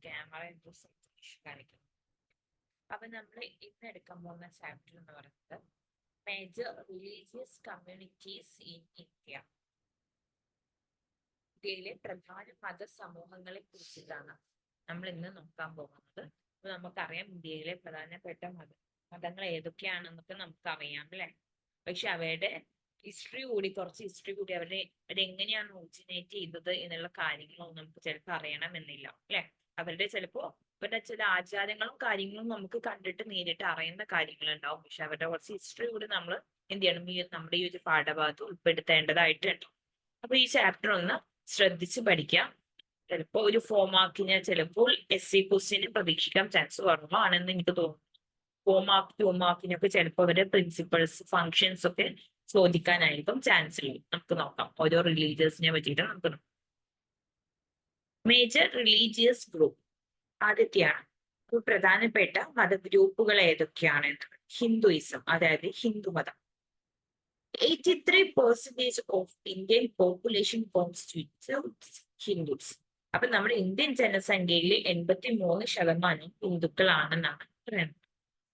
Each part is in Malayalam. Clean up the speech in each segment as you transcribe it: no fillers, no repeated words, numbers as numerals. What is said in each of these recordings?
ക്യാമറ എന്തോ കാണിക്കുന്നു. അപ്പൊ നമ്മൾ ഇന്ന് എടുക്കാൻ പോകുന്ന ചാപ്റ്റർ എന്ന് പറയുന്നത് major religious communities in India. ഇന്ത്യയിലെ പ്രധാന മതസമൂഹങ്ങളെ കുറിച്ചിട്ടാണ് നമ്മൾ ഇന്ന് നോക്കാൻ പോകുന്നത്. അപ്പൊ നമുക്കറിയാം ഇന്ത്യയിലെ പ്രധാനപ്പെട്ട മതങ്ങൾ ഏതൊക്കെയാണെന്നൊക്കെ നമുക്കറിയാം അല്ലെ. പക്ഷെ അവരുടെ കുറച്ച് ഹിസ്റ്ററി കൂടി അവരെങ്ങനെയാണ് ഒറിജിനേറ്റ് ചെയ്തത് എന്നുള്ള കാര്യങ്ങളൊന്നും നമുക്ക് ചിലപ്പോൾ അറിയണമെന്നില്ല അല്ലെ. അവരുടെ ചില ആചാരങ്ങളും കാര്യങ്ങളും നമുക്ക് കണ്ടിട്ട് നേരിട്ട് അറിയുന്ന കാര്യങ്ങളുണ്ടാവും. പക്ഷെ അവരുടെ കുറച്ച് ഹിസ്റ്ററി കൂടി നമ്മൾ എന്ത് ചെയ്യണം, നമ്മുടെ ഈ ഒരു പാഠഭാഗത്ത് ഉൾപ്പെടുത്തേണ്ടതായിട്ടുണ്ട്. അപ്പൊ ഈ ചാപ്റ്റർ ഒന്ന് ശ്രദ്ധിച്ച് പഠിക്കാം. ചിലപ്പോൾ ഒരു 4 മാർക്കിന് ചിലപ്പോൾ SC ക്വസ്റ്റ്യന് പ്രതീക്ഷിക്കാൻ ചാൻസ് കുറവാണെന്ന് എനിക്ക് തോന്നുന്നു. 4 മാർക്ക് 2 മാർക്കിനൊക്കെ ചിലപ്പോൾ അവരുടെ പ്രിൻസിപ്പൾസ് ഫങ്ഷൻസ് ഒക്കെ ചോദിക്കാനായിരിക്കും ചാൻസ് ഉള്ളത്. നമുക്ക് നോക്കാം ഓരോ റിലീജിയസിനെ പറ്റിയിട്ട് നമുക്ക് നോക്കാം. മേജർ റിലീജിയസ് ഗ്രൂപ്പ് ആദ്യത്തെയാണ്. പ്രധാനപ്പെട്ട മതഗ്രൂപ്പുകൾ ഏതൊക്കെയാണ്? ഹിന്ദുയിസം, അതായത് ഹിന്ദുമതം. 83% of Indian population constitutes Hindus. അപ്പൊ നമ്മുടെ ഇന്ത്യൻ ജനസംഖ്യയിൽ 83% ഹിന്ദുക്കളാണെന്നാണ് പറയുന്നത്.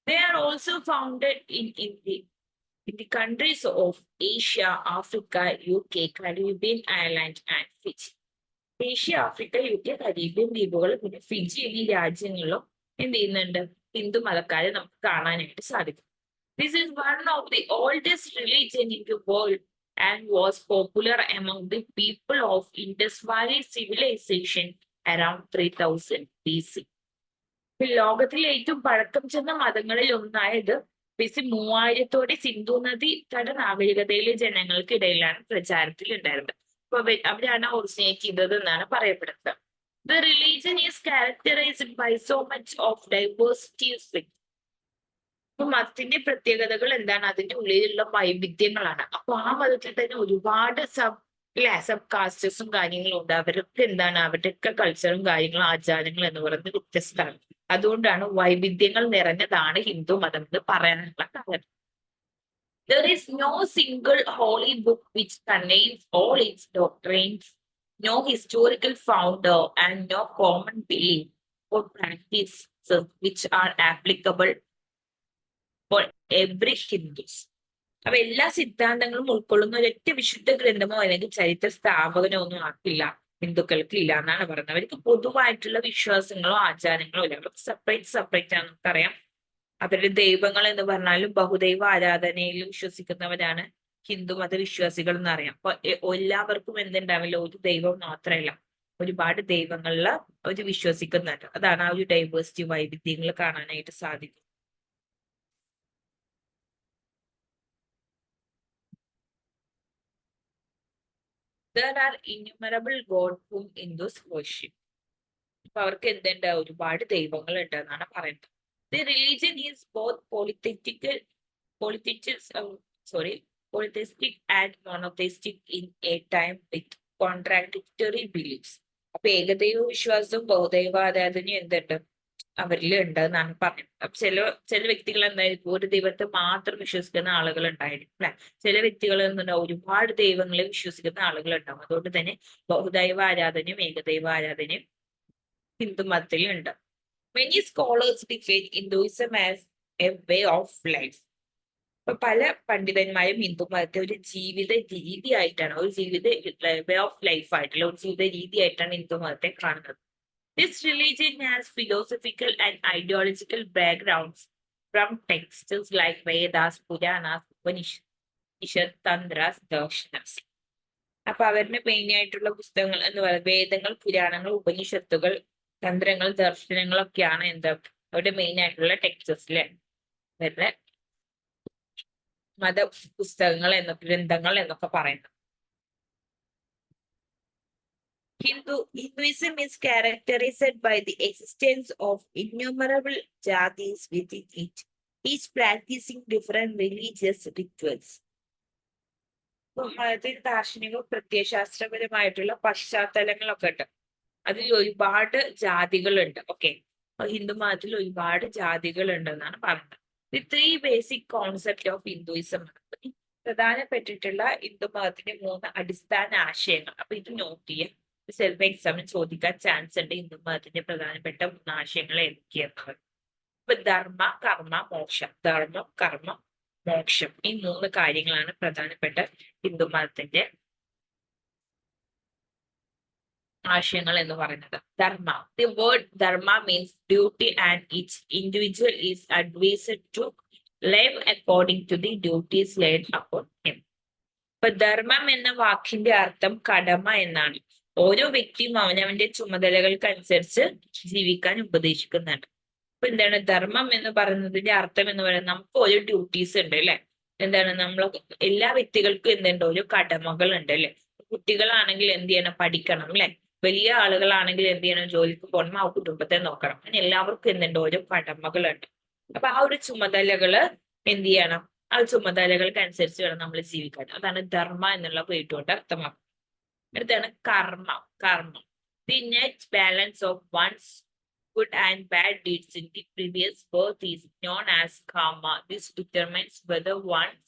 They are also founded in the countries of Asia, Africa, UK, Caribbean island and Fiji. Asia, Africa, UK, Caribbean ദ്വീപുകൾ, പിന്നെ ഫിജി എന്നീ രാജ്യങ്ങളിലും എന്ത് ചെയ്യുന്നുണ്ട്? ഹിന്ദു മതക്കാരെ നമുക്ക് കാണാനായിട്ട് സാധിക്കും. This is one of the oldest religion in the world and was popular among the people of Indus Valley civilization around 3000 BC. ലോകത്തിലെ ഏറ്റവും പഴക്കം ചെന്ന മതങ്ങളിൽ ഒന്നായത് BC 3000 സിന്ധു നദി തട നാഗരികതയിലെ ജനങ്ങൾക്കിടയിലാണ് പ്രചാരത്തിൽ ഉണ്ടായിരുന്നത്. അപ്പൊ അവരാണ് ഒറിജിനേറ്റ് ചെയ്തത് എന്നാണ് പറയപ്പെടുന്നത്. The religion is characterized by so much of diversity. മതത്തിന്റെ പ്രത്യേകതകൾ എന്താണ്? അതിന്റെ ഉള്ളിലുള്ള വൈവിധ്യങ്ങളാണ്. അപ്പൊ ആ മതത്തിൽ തന്നെ ഒരുപാട് സബ് കാസ്റ്റസും കാര്യങ്ങളും ഉണ്ട്. അവർക്ക് എന്താണ്? അവരുടെയൊക്കെ കൾച്ചറും കാര്യങ്ങളും ആചാരങ്ങളും എന്ന് പറയുന്നത് വ്യത്യസ്തമാണ്. അതുകൊണ്ടാണ് വൈവിധ്യങ്ങൾ നിറഞ്ഞതാണ് ഹിന്ദു മതം എന്ന് പറയാനുള്ള കാരണം. There is no single holy book which contains all its doctrines, no historical founder and no common belief or practices which are applicable for every Hindus. അപ്പൊ എല്ലാ സിദ്ധാന്തങ്ങളും ഉൾക്കൊള്ളുന്ന ഒരൊറ്റ വിശുദ്ധ ഗ്രന്ഥമോ അല്ലെങ്കിൽ ചരിത്ര സ്ഥാപകനോ ഒന്നും ആക്കില്ല, ഹിന്ദുക്കൾക്ക് ഇല്ല എന്നാണ് പറയുന്നത്. അവർക്ക് പൊതുവായിട്ടുള്ള വിശ്വാസങ്ങളോ ആചാരങ്ങളോ ഇല്ല. അവർക്ക് സെപ്പറേറ്റ് ആണ്. നമുക്കറിയാം അവരുടെ ദൈവങ്ങൾ എന്ന് പറഞ്ഞാലും ബഹുദൈവ ആരാധനയിൽ വിശ്വസിക്കുന്നവരാണ് ഹിന്ദു മതവിശ്വാസികൾ എന്നറിയാം. അപ്പൊ എല്ലാവർക്കും എന്തുണ്ടാവില്ല, ഒരു ദൈവം മാത്രമല്ല, ഒരുപാട് ദൈവങ്ങളിൽ അവർ വിശ്വസിക്കുന്നുണ്ട്. അതാണ് ആ ഒരു ഡൈവേഴ്സിറ്റി, വൈവിധ്യങ്ങൾ കാണാനായിട്ട് സാധിക്കും. There are innumerable gods whom Hindus worship. അപ്പൊ അവർക്ക് എന്തുണ്ട്? ഒരുപാട് ദൈവങ്ങൾ ഉണ്ട് എന്നാണ് പറയുന്നത്. The religion is both polytheistic and monotheistic in a time with contradictory beliefs. അപ്പൊ ഏകദൈവ വിശ്വാസവും ബഹുദൈവ ആരാധനയും എന്തുണ്ട്? അവരിൽ ഉണ്ട് എന്നാണ് പറയുന്നത്. അപ്പൊ ചില വ്യക്തികൾ എന്തായിരിക്കും? ഒരു ദൈവത്തെ മാത്രം വിശ്വസിക്കുന്ന ആളുകൾ ഉണ്ടായിരിക്കും അല്ലെ. ചില വ്യക്തികൾ എന്തുണ്ടാവും? ഒരുപാട് ദൈവങ്ങളെ വിശ്വസിക്കുന്ന ആളുകൾ ഉണ്ടാവും. അതുകൊണ്ട് തന്നെ ബഹുദൈവ ആരാധനയും ഏകദൈവ ആരാധനയും ഹിന്ദു മതത്തിൽ ഉണ്ട്. Many scholars define Hinduism as a way of life. ഇപ്പൊ പല പണ്ഡിതന്മാരും ഹിന്ദു മതത്തെ ഒരു ജീവിത രീതിയായിട്ടാണ്, വേ ഓഫ് ലൈഫ് ആയിട്ടുള്ള ഒരു ജീവിത രീതിയായിട്ടാണ് ഹിന്ദു മതത്തെ കാണുന്നത്. This religion has philosophical and ideological backgrounds from texts like Vedas, Puranas, Upanishads, Tantras, Darshanas. അപ്പൊ അവരുടെ മെയിൻ ആയിട്ടുള്ള പുസ്തകങ്ങൾ എന്ന് പറയുന്നത് വേദങ്ങൾ, പുരാണങ്ങൾ, ഉപനിഷത്തുകൾ, തന്ത്രങ്ങൾ, ദർശനങ്ങളൊക്കെയാണ് അവരുടെ മെയിൻ ആയിട്ടുള്ള ടെക്സ്റ്റസിലെ അവരുടെ മതപുസ്തകങ്ങൾ ഗ്രന്ഥങ്ങൾ എന്നൊക്കെ പറയുന്നത്. Hinduism is characterized by the existence of innumerable jatis within it, each practicing different religious rituals. മതത്തിൽ ദാർശനികവും പ്രത്യയശാസ്ത്രപരമായിട്ടുള്ള പശ്ചാത്തലങ്ങളൊക്കെ ഉണ്ട്. അതിൽ ഒരുപാട് ജാതികളുണ്ട്. ഹിന്ദു മതത്തിൽ ഒരുപാട് ജാതികൾ ഉണ്ടെന്നാണ് പറയുന്നത്. The 3 basic concept of Hinduism. പ്രധാനപ്പെട്ടിട്ടുള്ള ഹിന്ദു മതത്തിന്റെ 3 അടിസ്ഥാന ആശയങ്ങൾ. അപ്പൊ ഇത് നോട്ട് ചെയ്യാം. ചിലപ്പോൾ എക്സാമിന് ചോദിക്കാൻ ചാൻസ് ഉണ്ട് ഹിന്ദു മതത്തിന്റെ പ്രധാനപ്പെട്ട 3 ആശയങ്ങൾ ഏതൊക്കെയാണ്. ഇപ്പൊ ധർമ്മ, കർമ്മ, മോക്ഷം. ധർമ്മം, കർമ്മം, മോക്ഷം, ഈ 3 കാര്യങ്ങളാണ് പ്രധാനപ്പെട്ട ഹിന്ദു മതത്തിന്റെ ആശയങ്ങൾ എന്ന് പറയുന്നത്. Dharma. The word dharma means duty and each individual is advised to live according to the duties laid upon him. ഇപ്പൊ ധർമ്മം എന്ന വാക്കിന്റെ അർത്ഥം കടമ എന്നാണ്. ഓരോ വ്യക്തിയും അവനവന്റെ ചുമതലകൾക്കനുസരിച്ച് ജീവിക്കാൻ ഉപദേശിക്കുന്നുണ്ട്. അപ്പൊ എന്താണ് ധർമ്മം എന്ന് പറയുന്നതിന്റെ അർത്ഥം എന്ന് പറയുന്നത് നമുക്ക് ഓരോ ഡ്യൂട്ടീസ് ഉണ്ട് അല്ലെ. എന്താണ് നമ്മൾ എല്ലാ വ്യക്തികൾക്കും എന്തുണ്ട് ഓരോ കടമകൾ ഉണ്ട് അല്ലെ. കുട്ടികളാണെങ്കിൽ എന്ത് ചെയ്യണം, പഠിക്കണം അല്ലെ. വലിയ ആളുകളാണെങ്കിൽ എന്ത് ചെയ്യണം, ജോലിക്ക് പോകണം, ആ കുടുംബത്തെ നോക്കണം. അങ്ങനെ എല്ലാവർക്കും എന്തുണ്ട് ഓരോ കടമകളുണ്ട്. അപ്പൊ ആ ഒരു ചുമതലകള് എന്ത് ചെയ്യണം, ആ ചുമതലകൾക്ക് അനുസരിച്ച് വേണം നമ്മൾ ജീവിക്കാൻ. അതാണ് ധർമ്മ എന്നുള്ള പേരുകൊണ്ട് അർത്ഥമാക്കുന്നത്. അടുത്താണ് കർമ്മ. കർമ്മം, the net balance of one's good and bad deeds in the previous birth is known as karma. This determines whether one's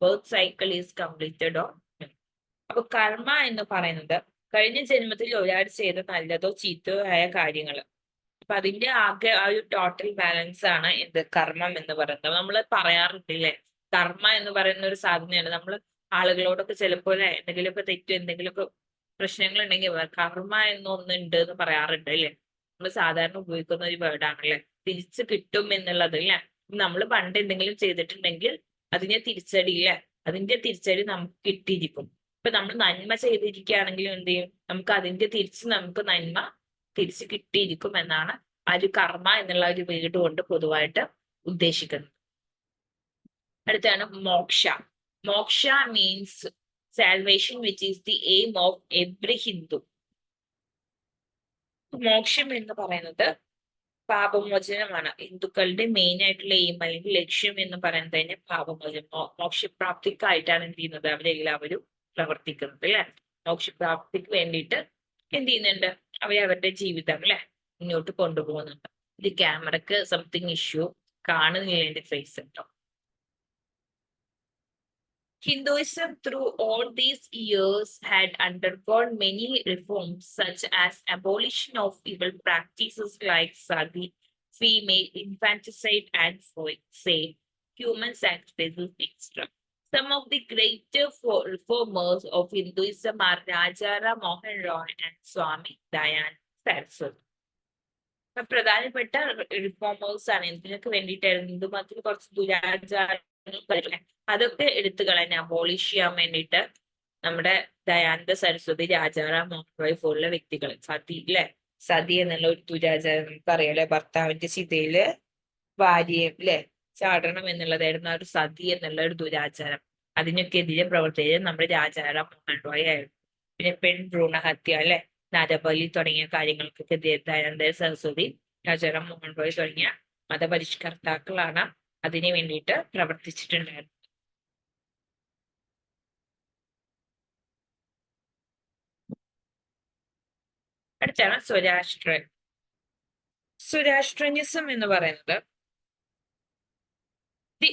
birth cycle is completed or not. അപ്പൊ കർമ്മ എന്ന് പറയുന്നത് കഴിഞ്ഞ ജന്മത്തിൽ ഒരാൾ ചെയ്ത നല്ലതോ ചീത്തയോ ആയ കാര്യങ്ങൾ. അപ്പൊ അതിന്റെ ആകെ ആ ഒരു ടോട്ടൽ ബാലൻസ് ആണ് എന്ത് കർമ്മം എന്ന് പറയുന്നത്. നമ്മൾ പറയാറുണ്ടല്ലേ, കർമ്മ എന്ന് പറയുന്ന ഒരു സാധനമാണ്. നമ്മൾ ആളുകളോടൊക്കെ ചിലപ്പോൾ എന്തെങ്കിലുമൊക്കെ തെറ്റോ എന്തെങ്കിലുമൊക്കെ പ്രശ്നങ്ങൾ ഉണ്ടെങ്കിൽ കർമ്മ എന്നൊന്നുണ്ട് എന്ന് പറയാറുണ്ട് അല്ലേ. നമ്മൾ സാധാരണ ഉപയോഗിക്കുന്ന ഒരു വേർഡാണല്ലേ, തിരിച്ചു കിട്ടും എന്നുള്ളത് അല്ലേ. നമ്മൾ പണ്ട് എന്തെങ്കിലും ചെയ്തിട്ടുണ്ടെങ്കിൽ അതിനെ തിരിച്ചടിയില്ല, അതിന്റെ തിരിച്ചടി നമുക്ക് കിട്ടിയിരിക്കും. ഇപ്പൊ നമ്മൾ നന്മ ചെയ്തിരിക്കുകയാണെങ്കിലും എന്ത് ചെയ്യും, നമുക്ക് അതിന്റെ നമുക്ക് നന്മ തിരിച്ചു കിട്ടിയിരിക്കും എന്നാണ് ആ ഒരു കർമ്മ എന്നുള്ള ഒരു വേർഡ് കൊണ്ട് പൊതുവായിട്ട് ഉദ്ദേശിക്കുന്നത്. അടുത്താണ് moksha. Moksha means salvation which is the aim of every Hindu. മോക്ഷം എന്ന് പറയുന്നത് പാപമോചനമാണ്. ഹിന്ദുക്കളുടെ മെയിൻ ആയിട്ടുള്ള എയിം അല്ലെങ്കിൽ ലക്ഷ്യം എന്ന് പറയുന്നത് തന്നെ പാപമോചനം. മോക്ഷപ്രാപ്തിക്കായിട്ടാണ് എന്ത് ചെയ്യുന്നത്, അവരെല്ലാവരും പ്രവർത്തിക്കുന്നത് അല്ലെ. മോക്ഷപ്രാപ്തിക്ക് വേണ്ടിയിട്ട് എന്ത് ചെയ്യുന്നുണ്ട്, അവരവരുടെ ജീവിതം അല്ലെ മുന്നോട്ട് കൊണ്ടുപോകുന്നുണ്ട്. ഇത് ക്യാമറക്ക് സംതിങ് ഇഷ്യൂ കാണുന്നില്ല, എന്റെ ഫേസ് ഉണ്ടോ. Hinduism through all these years had undergone many reforms such as abolition of evil practices like sati, female infanticide and human sacrifices, etc. Some of the greater reformers of Hinduism are Rajaram Mohan Roy and Swami Dayananda Saraswati. പ്രധാനപ്പെട്ട റിഫോമേഴ്സ് ആണ്. എന്തിനൊക്കെ വേണ്ടിയിട്ടായിരുന്നു ഹിന്ദു മതത്തിൽ കുറച്ച് ദുരാചാരങ്ങൾ അതൊക്കെ എടുത്തു കളയാൻ അബോളിഷ് ചെയ്യാൻ വേണ്ടിയിട്ട് നമ്മുടെ ദയാനന്ദ സരസ്വതി, രാജാറാം മോഹൻ റോയ് പോലുള്ള വ്യക്തികൾ. സതി അല്ലെ, സതി എന്നുള്ള ഒരു ദുരാചാരം നമുക്കറിയാലേ, ഭർത്താവിന്റെ ചിതയില് ഭാര്യയെ അല്ലെ ചാടണം എന്നുള്ളതായിരുന്നു ആ ഒരു സതി എന്നുള്ള ഒരു ദുരാചാരം. അതിനൊക്കെ എതിരെ പ്രവർത്തിച്ചത് നമ്മുടെ രാജാറാം മോഹൻ റോയ് ആയിരുന്നു. പിന്നെ പെൺ ഭ്രൂണഹത്യ അല്ലെ, നരബലി തുടങ്ങിയ കാര്യങ്ങൾക്കൊക്കെ ദയാനന്ദ സരസ്വതി, രാജാറാം മോഹൻ റോയ് തുടങ്ങിയ മതപരിഷ്കർത്താക്കളാണ് അതിനു വേണ്ടിയിട്ട് പ്രവർത്തിച്ചിട്ടുണ്ടായിരുന്നത്. അടുത്താണ് സ്വരാഷ്ട്രൻ. സ്വരാഷ്ട്രനിസം എന്ന് പറയുന്നത് the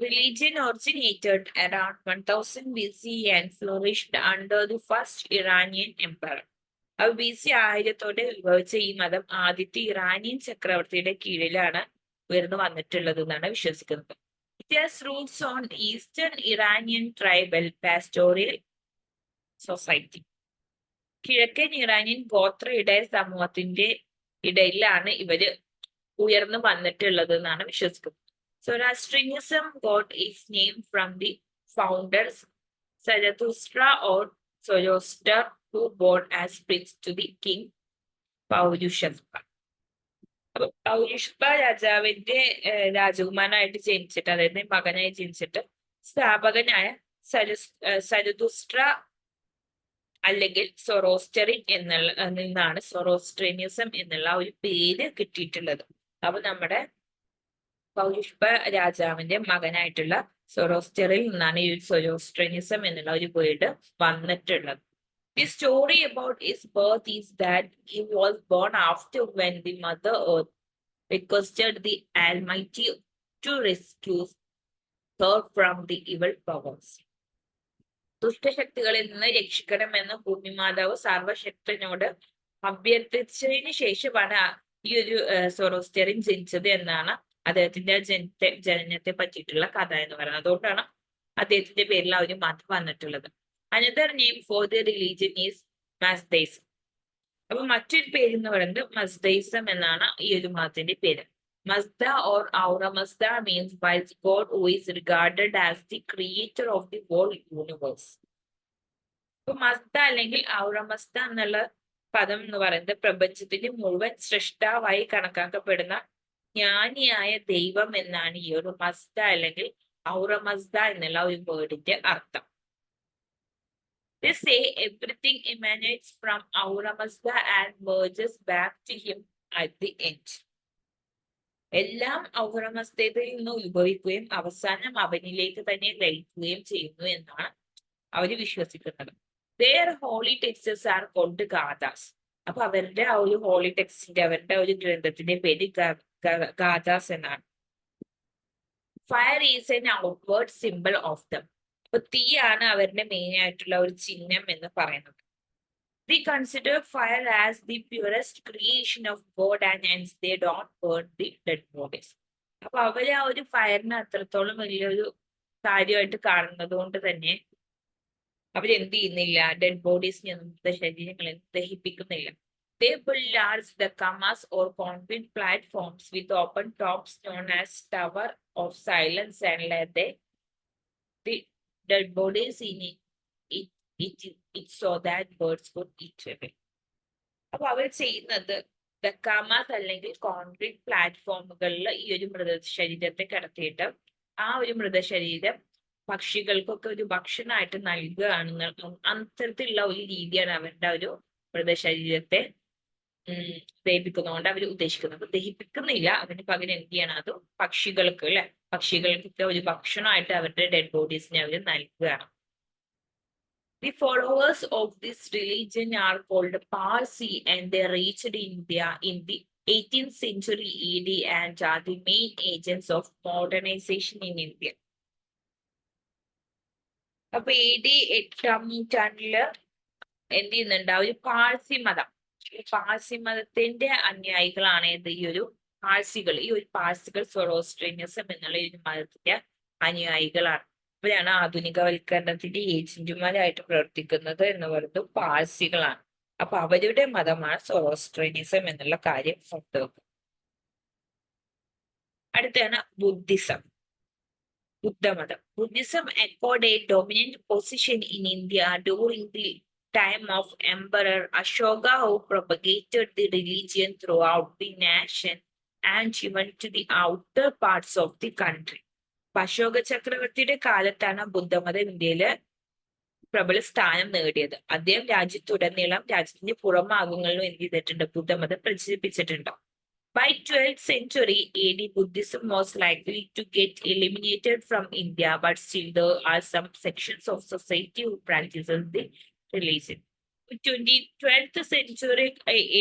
religion originated around 1000 BC and flourished under the first Iranian emperor. BC 1000 ഉത്ഭവിച്ച ഈ മതം ആദ്യത്തെ ഇറാനിയൻ ചക്രവർത്തിയുടെ കീഴിലാണ് ഉയർന്നു വന്നിട്ടുള്ളത് എന്നാണ് വിശ്വസിക്കുന്നത്. It has roots on Eastern Iranian tribal pastoral society. കിഴക്കൻ ഇറാനിയൻ ഗോത്ര ഇടയ സമൂഹത്തിന്റെ ഇടയിലാണ് ഇവര് ഉയർന്നു വന്നിട്ടുള്ളത് എന്നാണ് വിശ്വസിക്കുന്നത്. Zoroastrianism got its name from the founders Zarathustra or Zoroaster, who born as prince to the king Paurushaspa. പൗരുഷ്പ രാജാവിന്റെ രാജകുമാരനായിട്ട് ജനിച്ചിട്ട്, അതായത് മകനായി ജനിച്ചിട്ട് സ്ഥാപകനായ സരതുസ്ട്ര അല്ലെങ്കിൽ സൊറോസ്റ്ററിൻ നിന്നാണ് സൊറോസ്ട്രേനിസം എന്നുള്ള ഒരു പേര് കിട്ടിയിട്ടുള്ളത്. അപ്പൊ നമ്മുടെ പൗരുഷ്പ രാജാവിന്റെ മകനായിട്ടുള്ള സൊറോസ്റ്ററിൽ നിന്നാണ് ഈ സൊറോസ്ട്രേനിസം എന്നുള്ള ഒരു വേർഡ് വന്നിട്ടുള്ളത്. The story about his birth is that he was born after when the Mother Earth requested the Almighty to rescue her from the evil powers. ദുഷ്ടശക്തികളിൽ നിന്ന് രക്ഷിക്കണമെന്ന് ഭൂമിമാതാവ് സർവശക്തനോട് അഭ്യർത്ഥിച്ചതിന് ശേഷമാണ് ഈ ഒരു സൊറോസ്റ്ററിൻ ജനിച്ചത് എന്നാണ് അദ്ദേഹത്തിന്റെ ജനനത്തെ പറ്റിയിട്ടുള്ള കഥ എന്ന് പറയുന്നത്. അതുകൊണ്ടാണ് അദ്ദേഹത്തിന്റെ പേരിൽ ആ ഒരു മതം വന്നിട്ടുള്ളത്. Another name for the religion is Mazdaism. അപ്പൊ മറ്റൊരു പേര് എന്ന് പറയുന്നത് മസ്ദൈസം എന്നാണ് ഈ ഒരു മതത്തിന്റെ പേര്. Mazda or Aura Mazda means wise God who is regarded as the creator of the whole universe. ഇപ്പൊ മസ്ദ അല്ലെങ്കിൽ ഔറ മസ്ദ എന്നുള്ള പദം എന്ന് പറയുന്നത് പ്രപഞ്ചത്തിന്റെ മുഴുവൻ സൃഷ്ടാവായി കണക്കാക്കപ്പെടുന്ന ജ്ഞാനിയായ ദൈവം എന്നാണ് ഈ ഒരു മസ്ദ അല്ലെങ്കിൽ ഔറ മസ്ദ എന്നുള്ള ഒരു വേർഡിന്റെ അർത്ഥം. They say everything emanates from Aura Mazda and merges back to him at the end. എല്ലാം ഔറമസ്തയിൽ നിന്ന് ഉത്ഭവിക്കുകയും അവസാനം അവനിലേക്ക് തന്നെ ലയിക്കുകയും ചെയ്യുന്നു എന്നാണ് അവര് വിശ്വസിക്കുന്നത്. Their holy texts are called ഗാഥാസ്. അപ്പൊ അവരുടെ ആ ഒരു ഹോളി ടെക്സ്റ്റിന്റെ അവരുടെ ഒരു ഗ്രന്ഥത്തിന്റെ പേര് ഗാഥാസ് എന്നാണ്. Fire is N outward simple of them. അപ്പൊ തീയാണ് അവരുടെ മെയിൻ ആയിട്ടുള്ള ഒരു ചിഹ്നം എന്ന് പറയുന്നത്. They consider fire as the purest creation of God and hence they don't burn the dead bodies. അപ്പൊ അവര് ആ ഒരു ഫയറിനെ അത്രത്തോളം വലിയൊരു കാര്യമായിട്ട് കാണുന്നത് കൊണ്ട് തന്നെ അവരെന്ത് ചെയ്യുന്നില്ല, ഡെഡ് ബോഡീസിനെ ശരീരങ്ങളെ ദഹിപ്പിക്കുന്നില്ല. They build large dakamas or concrete platforms with open tops known as Tower of Silence and let the dead bodies in it so that birds could eat away. അപ്പൊ അവർ ചെയ്യുന്നത് ദക്കാമാസ് അല്ലെങ്കിൽ കോൺക്രീറ്റ് പ്ലാറ്റ്ഫോമുകളിൽ ഈ ഒരു മൃതശരീരത്തെ കിടത്തിയിട്ട് ആ ഒരു മൃതശരീരം പക്ഷികൾക്കൊക്കെ ഒരു ഭക്ഷണമായിട്ട് നൽകുകയാണ്. അത്തരത്തിലുള്ള ഒരു രീതിയാണ് അവരുടെ ഒരു മൃതശരീരത്തെ ദഹിപ്പിക്കുന്നതുകൊണ്ട് അവർ ഉദ്ദേശിക്കുന്നത്. ദഹിപ്പിക്കുന്നില്ല, അതിന് പകരം എന്ത് ചെയ്യണം, അത് പക്ഷികൾക്ക് അല്ലെ, പക്ഷികൾക്കൊക്കെ ഒരു ഭക്ഷണമായിട്ട് അവരുടെ ഡെഡ് ബോഡീസിനെ അവർ നൽകുകയാണ്. The followers of this religion are called Parsi and they reached India in the 18th century AD and are the main agents of modernization in India. അപ്പൊ AD 8ാം നൂറ്റാണ്ടില് എന്ത് ചെയ്യുന്നുണ്ട്, ഒരു പാഴ്സി മതം, പാഴ്സി മതത്തിന്റെ അനുയായികളാണ് ഈ ഒരു പാഴ്സികൾ. ഈ ഒരു പാഴ്സികൾ സൊറോസ്ട്രിയനിസം എന്നുള്ള ഒരു മതത്തിന്റെ അനുയായികളാണ്. ഇവരാണ് ആധുനികവൽക്കരണത്തിന്റെ ഏജന്റുമാരായിട്ട് പ്രവർത്തിക്കുന്നത് എന്ന് പറയുന്നത് പാഴ്സികളാണ്. അപ്പൊ അവരുടെ മതമാണ് സൊറോസ്ട്രിയനിസം എന്നുള്ള കാര്യം ഓർത്തുവെക്കുക. അടുത്താണ് ബുദ്ധിസം, ബുദ്ധമതം. Buddhism acquired a dominant position in India during the time of Emperor Ashoka, who propagated the religion throughout the nation and even to the outer parts of the country. Ashoka ചക്രവർത്തിയുടെ കാലത്താണ് ബുദ്ധമതം ഇന്ത്യയില് പ്രബല സ്ഥാനം നേടിയത്. അദ്ദേഹം രാജ്യത്തുടനീളം രാജ്യത്തിന്റെ പുറംഭാഗങ്ങളിലും എന്ത് ചെയ്തിട്ടുണ്ട്, ബുദ്ധമതം പ്രചരിപ്പിച്ചിട്ടുണ്ട്. By 12th century AD, Buddhism was likely to get eliminated from India, but still there are some sections of society who practices the religion. 12th century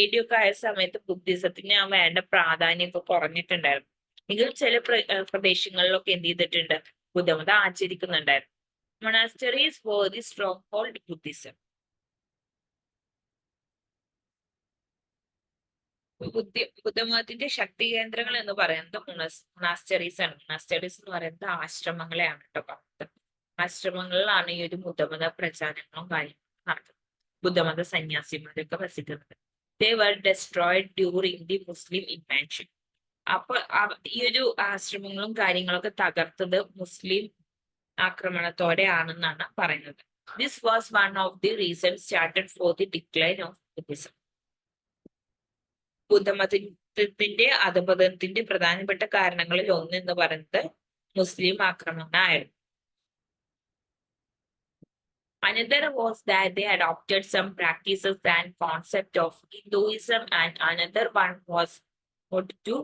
AD ഒക്കെ ആയ സമയത്ത് ബുദ്ധിസത്തിന് വേണ്ട പ്രാധാന്യമൊക്കെ കുറഞ്ഞിട്ടുണ്ടായിരുന്നു. എങ്കിലും ചില പ്രദേശങ്ങളിലൊക്കെ എന്ത് ചെയ്തിട്ടുണ്ട്, ബുദ്ധമതം ആചരിക്കുന്നുണ്ടായിരുന്നു. Monasteries were the stronghold Buddhism. ബുദ്ധമതത്തിന്റെ ശക്തി കേന്ദ്രങ്ങൾ എന്ന് പറയുന്നത് മൊണാസ്റ്ററീസ് ആണ്. മൊണാസ്റ്ററീസ് എന്ന് പറയുന്നത് ആശ്രമങ്ങളെയാണ് കേട്ടോ പറയുന്നത്. ആശ്രമങ്ങളിലാണ് ഈ ഒരു ബുദ്ധമത പ്രചാരണങ്ങളും കാര്യങ്ങളും നടക്കുന്നത്. ബുദ്ധമത സന്യാസിമാരൊക്കെ വസിക്കുന്നത്. They were destroyed during the Muslim invasion. അപ്പൊ ഈ ഒരു ആശ്രമങ്ങളും കാര്യങ്ങളൊക്കെ തകർത്തത് മുസ്ലിം ആക്രമണത്തോടെ ആണെന്നാണ് പറയുന്നത്. This was one of the reasons started for the decline of Buddhism. ബുദ്ധമതത്തിന്റെ അധപതനത്തിന്റെ പ്രധാനപ്പെട്ട കാരണങ്ങളിൽ ഒന്ന് എന്ന് പറയുന്നത് മുസ്ലിം ആക്രമണമായിരുന്നു. Another was that they adopted some practices and concept of Hinduism, and another one was to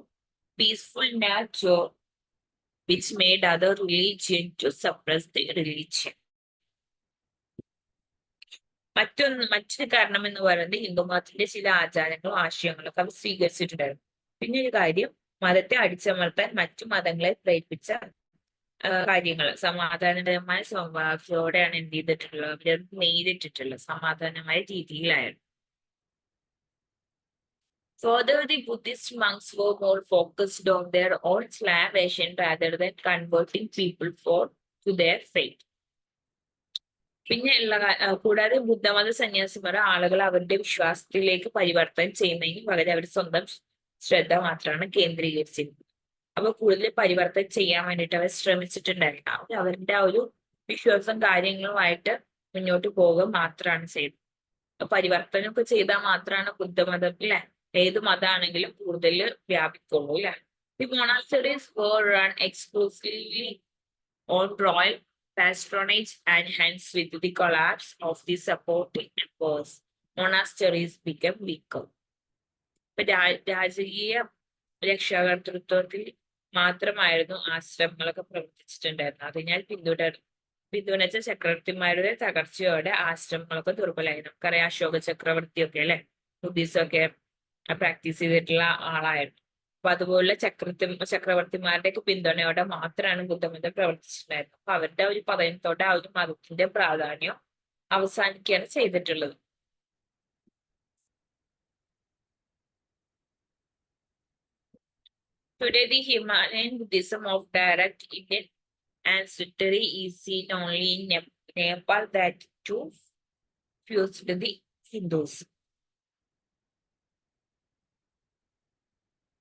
peaceful nature, which made other religion to suppress the religion. മറ്റൊരു കാരണം എന്ന് പറയുന്നത് ഹിന്ദുമതത്തിന്റെ ചില ആചാരങ്ങളും ആശയങ്ങളൊക്കെ അവർ സ്വീകരിച്ചിട്ടുണ്ടായിരുന്നു. പിന്നെ ഒരു കാര്യം, മതത്തെ അടിച്ചമർത്താൻ മറ്റു മതങ്ങളെ പ്രേരിപ്പിച്ച കാര്യങ്ങൾ സമാധാനപരമായ സ്വഭാവത്തോടെയാണ് എന്ത് ചെയ്തിട്ടുള്ളത്, അവരത് നേരിട്ടിട്ടുള്ളത് സമാധാനമായ രീതിയിലായിരുന്നു. Further, the Buddhist monks were more focused on their own salvation rather than converting people to their faith. പിന്നെ കൂടാതെ ബുദ്ധമത സന്യാസിമാർ ആളുകൾ അവരുടെ വിശ്വാസത്തിലേക്ക് പരിവർത്തനം ചെയ്യുന്നതിന് പകരം അവർ സ്വന്തം ശ്രദ്ധ മാത്രമാണ് കേന്ദ്രീകരിച്ചിരുന്നത്. അപ്പൊ കൂടുതൽ പരിവർത്തനം ചെയ്യാൻ വേണ്ടിയിട്ട് അവർ ശ്രമിച്ചിട്ടുണ്ടായിരുന്നു. അവരുടെ ആ ഒരു വിശ്വാസം കാര്യങ്ങളുമായിട്ട് മുന്നോട്ട് പോകുക മാത്രമാണ് ചെയ്തത്. പരിവർത്തനമൊക്കെ ചെയ്താൽ മാത്രമാണ് ബുദ്ധമതം അല്ലെ ഏത് മതമാണെങ്കിലും കൂടുതൽ വ്യാപിക്കുള്ളൂ അല്ലെ. The monasteries were run exclusively on royal patronage, and hence with the collapse of the supporting members, monasteries became weaker. രാജകീയ രക്ഷാകർതൃത്വത്തിൽ മാത്രമായിരുന്നു ആശ്രമങ്ങളൊക്കെ പ്രവർത്തിച്ചിട്ടുണ്ടായിരുന്നത്. അതിനാൽ പിന്തുണച്ച ചക്രവർത്തിമാരുടെ തകർച്ചയോടെ ആശ്രമങ്ങളൊക്കെ ദുർബലമായിരുന്നു. നമുക്കറിയാം അശോക ചക്രവർത്തിയൊക്കെ അല്ലെ ബുദ്ധിസം ഒക്കെ പ്രാക്ടീസ് ചെയ്തിട്ടുള്ള ആളായിരുന്നു. അപ്പൊ അതുപോലെ ചക്രവർത്തിമാരുടെ ഒക്കെ പിന്തുണയോടെ മാത്രമാണ് ബുദ്ധമതം പ്രവർത്തിച്ചിട്ടുണ്ടായിരുന്നത്. അപ്പൊ അവരുടെ ഒരു പതനത്തോടെ ആ ഒരു മതത്തിന്റെ പ്രാധാന്യം അവസാനിക്കുകയാണ് ചെയ്തിട്ടുള്ളത്. Today, the Himalayan Buddhism of direct Indian ancestry is seen only in Nepal, that too fused the Hindus.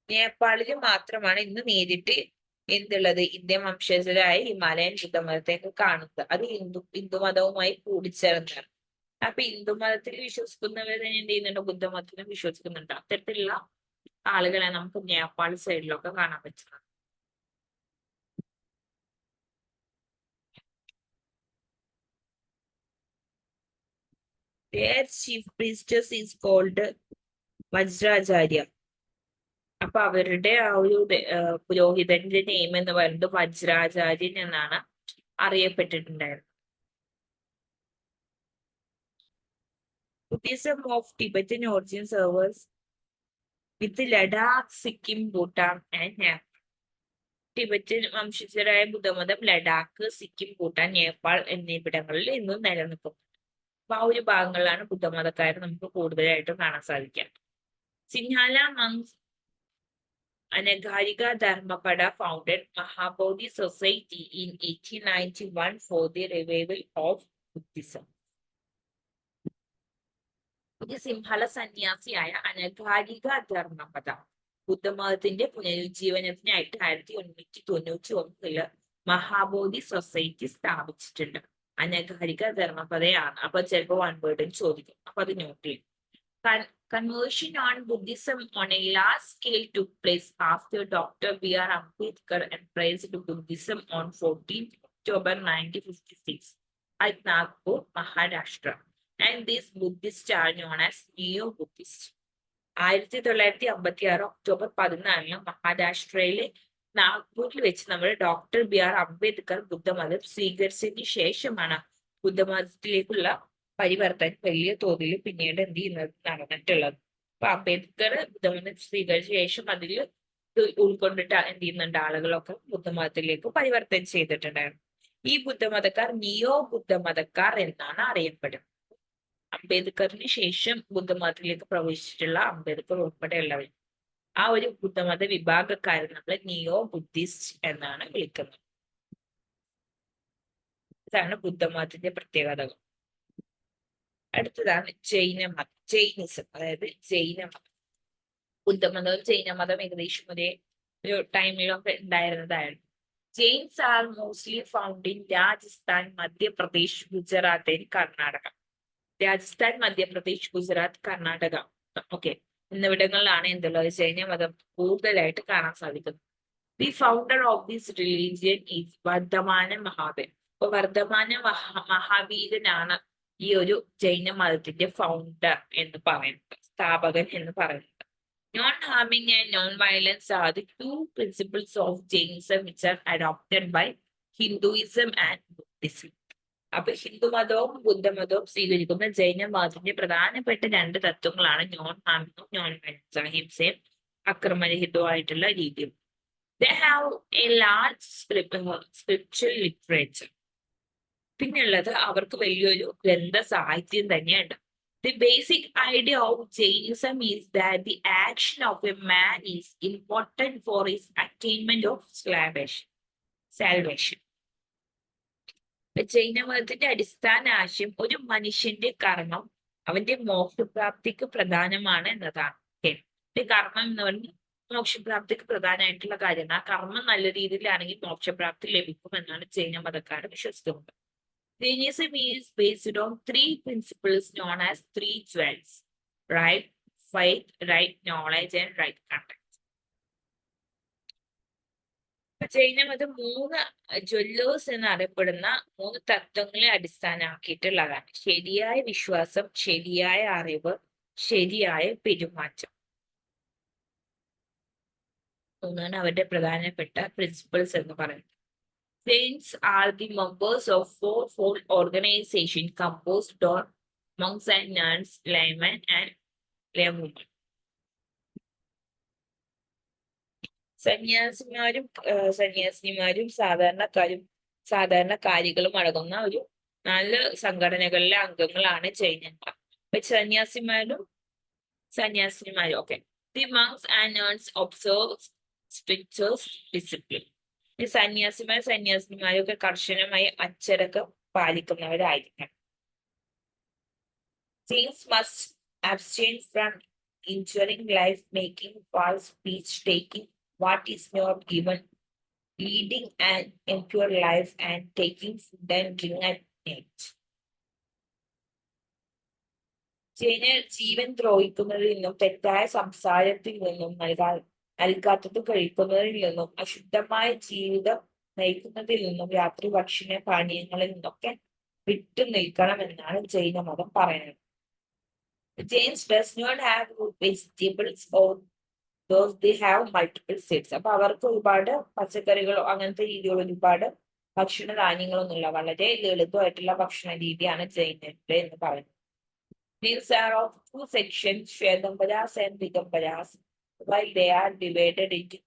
നേപ്പാളിൽ മാത്രമാണ് ഇന്ന് നേരിട്ട് എന്തുള്ളത് ഇന്ത്യൻ വംശജരായ ഹിമാലയൻ ബുദ്ധമതത്തെയൊക്കെ കാണുന്നത്. അത് ഹിന്ദുമതവുമായി കൂടിച്ചേർന്നാണ്. അപ്പൊ ഹിന്ദുമതത്തിൽ വിശ്വസിക്കുന്നവർ തന്നെ എന്ത് ചെയ്യുന്നുണ്ട്, ബുദ്ധമതത്തിലും വിശ്വസിക്കുന്നുണ്ട്. അത്തരത്തിലുള്ള ആളുകളെ നമുക്ക് നേപ്പാൾ സൈഡിലൊക്കെ കാണാൻ പറ്റുന്നത്. Their chief priestess is called വജ്രാചാര്യ. അപ്പൊ അവരുടെ ആ ഒരു പുരോഹിതന്റെ നെയിം എന്ന് പറയുന്നത് വജ്രാചാര്യൻ എന്നാണ് അറിയപ്പെട്ടിട്ടുണ്ടായിരുന്നത്. Buddhism of Tibetan origin serves with Ladakh, Sikkim, Bhutan and Nepal. Tibetan വംശജരായ ബുദ്ധമതം ലഡാക്ക്, സിക്കിം, ഭൂട്ടാൻ, നേപ്പാൾ എന്നിവിടങ്ങളിൽ ഇന്നും നിലനിൽക്കുന്നു. അപ്പൊ ആ ഒരു ഭാഗങ്ങളിലാണ് ബുദ്ധമതക്കാരെ നമുക്ക് കൂടുതലായിട്ടും കാണാൻ സാധിക്കുക. സിൻഹാല monks Anagarika Dharmapada founded Mahabodhi Society in 1891 for the revival of Buddhism. Sinhala സന്യാസിയായ അനഗാരിക ധർമ്മപദ ബുദ്ധമതത്തിന്റെ പുനരുജ്ജീവനത്തിനായിട്ട് 1891 മഹാബോധി സൊസൈറ്റി സ്ഥാപിച്ചിട്ടുണ്ട്. അനഗാരിക ധർമ്മപദയാണ്. അപ്പൊ ചിലപ്പോ വൺ വേർഡും ചോദിക്കും. അപ്പൊ അത് നോട്ട് ചെയ്യും. Conversion on Buddhism on a large scale took place after Dr. B.R. Ambedkar embraced Buddhism on 14 October 1956 at Nagpur, Maharashtra. And these Buddhists are known as Neo-Buddhists. 1956 October 14 മഹാരാഷ്ട്രയിലെ നാഗ്പൂരിൽ വെച്ച് നമ്മൾ ഡോക്ടർ B.R. അംബേദ്കർ ബുദ്ധമതം സ്വീകരിച്ചതിന് ശേഷമാണ് ബുദ്ധമതത്തിലേക്കുള്ള പരിവർത്തനം വലിയ തോതിൽ പിന്നീട് എന്ത് ചെയ്യുന്നത് നടന്നിട്ടുള്ളത്. അപ്പൊ അംബേദ്കർ ബുദ്ധമതം സ്വീകരിച്ച ശേഷം അതിൽ ഉൾക്കൊണ്ടിട്ട് എന്ത് ചെയ്യുന്നുണ്ട്, ആളുകളൊക്കെ ബുദ്ധമതത്തിലേക്ക് പരിവർത്തനം ചെയ്തിട്ടുണ്ടായിരുന്നു. ഈ ബുദ്ധമതക്കാർ നിയോ ബുദ്ധമതക്കാർ എന്നാണ് അറിയപ്പെടുന്നത്. അംബേദ്കറിന് ശേഷം ബുദ്ധമതത്തിലേക്ക് പ്രവേശിച്ചിട്ടുള്ള അംബേദ്കർ ഉൾപ്പെടെയുള്ളവർ ആ ഒരു ബുദ്ധമത വിഭാഗക്കാരെ നമ്മൾ നിയോ ബുദ്ധിസ്റ്റ് എന്നാണ് വിളിക്കുന്നത്. ഇതാണ് ബുദ്ധമതത്തിന്റെ പ്രത്യേകതകൾ. അടുത്തതാണ് ജൈനമതം. ജൈനിസം, അതായത് ജൈനമതം. ബുദ്ധമതവും ജൈനമതം ഏകദേശം ഒരേ ഒരു ടൈമിലൊക്കെ ഉണ്ടായിരുന്നതായിരുന്നു. Jains are mostly found in Rajasthan, Madhya Pradesh, Gujarat and Karnataka. Rajasthan, Madhya Pradesh, Gujarat, Karnataka okay എന്നിവിടങ്ങളിലാണ് എന്തുള്ളത് ജൈനമതം കൂടുതലായിട്ട് കാണാൻ സാധിക്കുന്നത്. The founder of this religion is Vardhamana Mahavir. അപ്പൊ വർദ്ധമാന മഹാവീരനാണ് ഈ ഒരു ജൈന മതത്തിന്റെ ഫൗണ്ടർ എന്ന് പറയുന്നത്, സ്ഥാപകൻ എന്ന് പറയുന്നത്. Non harming and non violence are the two principles of Jainism which are adopted by Hinduism and Buddhism. അപ്പൊ ഹിന്ദുമതവും ബുദ്ധമതവും സ്വീകരിക്കുന്ന ജൈന മതത്തിന്റെ പ്രധാനപ്പെട്ട രണ്ട് തത്വങ്ങളാണ് നോൺ ഹാർമിങ്ങും നോൺ വയലൻസ്, അഹിംസയും അക്രമരഹിതവുമായിട്ടുള്ള രീതിയും. They have a large spiritual literature. പിന്നെയുള്ളത് അവർക്ക് വലിയൊരു ഗ്രന്ഥ സാഹിത്യം തന്നെയുണ്ട്. The basic idea of Jainism is that the action of a man is important for his attainment of salvation. ജൈനമതത്തിന്റെ അടിസ്ഥാന ആശയം ഒരു മനുഷ്യന്റെ കർമ്മം അവന്റെ മോക്ഷപ്രാപ്തിക്ക് പ്രധാനമാണ് എന്നതാണ്. കർമ്മം എന്ന് പറഞ്ഞാൽ മോക്ഷപ്രാപ്തിക്ക് പ്രധാനമായിട്ടുള്ള കാര്യമാണ്. ആ കർമ്മം നല്ല രീതിയിലാണെങ്കിൽ മോക്ഷപ്രാപ്തി ലഭിക്കുമെന്നാണ് ജൈന മതക്കാർ വിശ്വസിക്കുന്നത്. Jainism is based on three principles known as three jewels: right faith, right knowledge, and right conduct. ജൈനമതം 3 Jewellers എന്നറിയപ്പെടുന്ന 3 തത്വങ്ങളെ അടിസ്ഥാനമാക്കിയിട്ടുള്ളതാണ്. ശരിയായ വിശ്വാസം, ശരിയായ അറിവ്, ശരിയായ പെരുമാറ്റം. മൂന്നാണ് അവരുടെ പ്രധാനപ്പെട്ട പ്രിൻസിപ്പിൾസ് എന്ന് പറയുന്നത്. Jains are the members of fourfold organization composed of monks and nuns, laymen and laywomen. സന്യാസിനിമാരും സാധാരണക്കാരികളും അടങ്ങുന്ന ഒരു 4 സംഘടനകളിലെ അംഗങ്ങളാണ് ജൈനന്മാർ. സന്യാസിനിമാരും ഓക്കെ. The monks and nuns observe strictures discipline. സന്യാസിനിമാരും ഒക്കെ കർശനമായി അച്ചടക്കം പാലിക്കുന്നവരായിരിക്കണം. Jains must abstain from injuring life, making false speech, taking what is not given, leading an impure life, and taking food and drink at night. ജൈനർ ജീവൻ ദ്രോഹിക്കുന്നതിൽ നിന്നും, തെറ്റായ സംസാരത്തിൽ നിന്നും, നൽകാത്തത് കഴിക്കുന്നതിൽ നിന്നും, അശുദ്ധമായ ജീവിതം നയിക്കുന്നതിൽ നിന്നും, രാത്രി ഭക്ഷണ പാനീയങ്ങളിൽ നിന്നൊക്കെ വിട്ടു നിൽക്കണമെന്നാണ് ജൈനമതം പറയുന്നത്. Jains does not have vegetables or those they have multiple seeds. അപ്പൊ അവർക്ക് ഒരുപാട് പച്ചക്കറികളോ അങ്ങനത്തെ രീതിയിലുള്ള ഒരുപാട് ഭക്ഷണ ധാന്യങ്ങളൊന്നുമില്ല. വളരെ ലളിതമായിട്ടുള്ള ഭക്ഷണ രീതിയാണ് ജൈനരുടെ എന്ന് പറയുന്നത്. These are of 2 sections, Shvetambaras and Digambaras, while they are divided into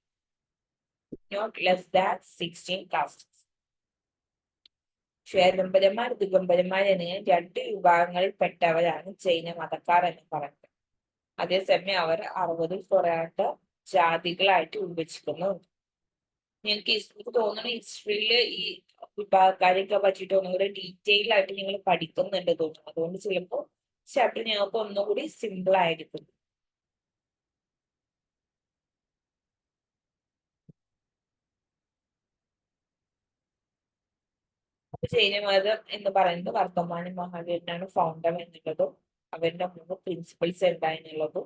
not less than 16 castes. ശ്വേതംബരന്മാർ, ദിഗംബരന്മാർ എന്നിങ്ങനെ 2 വിഭാഗങ്ങളിൽപ്പെട്ടവരാണ് ജൈന മതക്കാർ എന്ന് പറയുന്നത്. അതേസമയം അവർ 60-ൽ കുറയാത്ത ജാതികളായിട്ട് വിഭജിക്കുന്നുണ്ട്. നിങ്ങൾക്ക് തോന്നുന്നു ഹിസ്റ്ററിയില് ഈ വിഭാഗക്കാരെയൊക്കെ പറ്റിയിട്ട് ഒന്നുകൂടെ ഡീറ്റെയിൽ ആയിട്ട് നിങ്ങൾ പഠിക്കുന്നുണ്ട് തോന്നുന്നു. അതുകൊണ്ട് ചിലപ്പോൾ ചാപ്റ്റർ ഞങ്ങൾക്ക് ഒന്നുകൂടി സിമ്പിൾ ആയിരിക്കും. ജൈനമതം എന്ന് പറയുന്നത് വർദ്ധമാന മഹാവീരനാണ് ഫൗണ്ടർ എന്നുള്ളതും അവരുടെ 3 പ്രിൻസിപ്പിൾസ് എന്തായെന്നുള്ളതും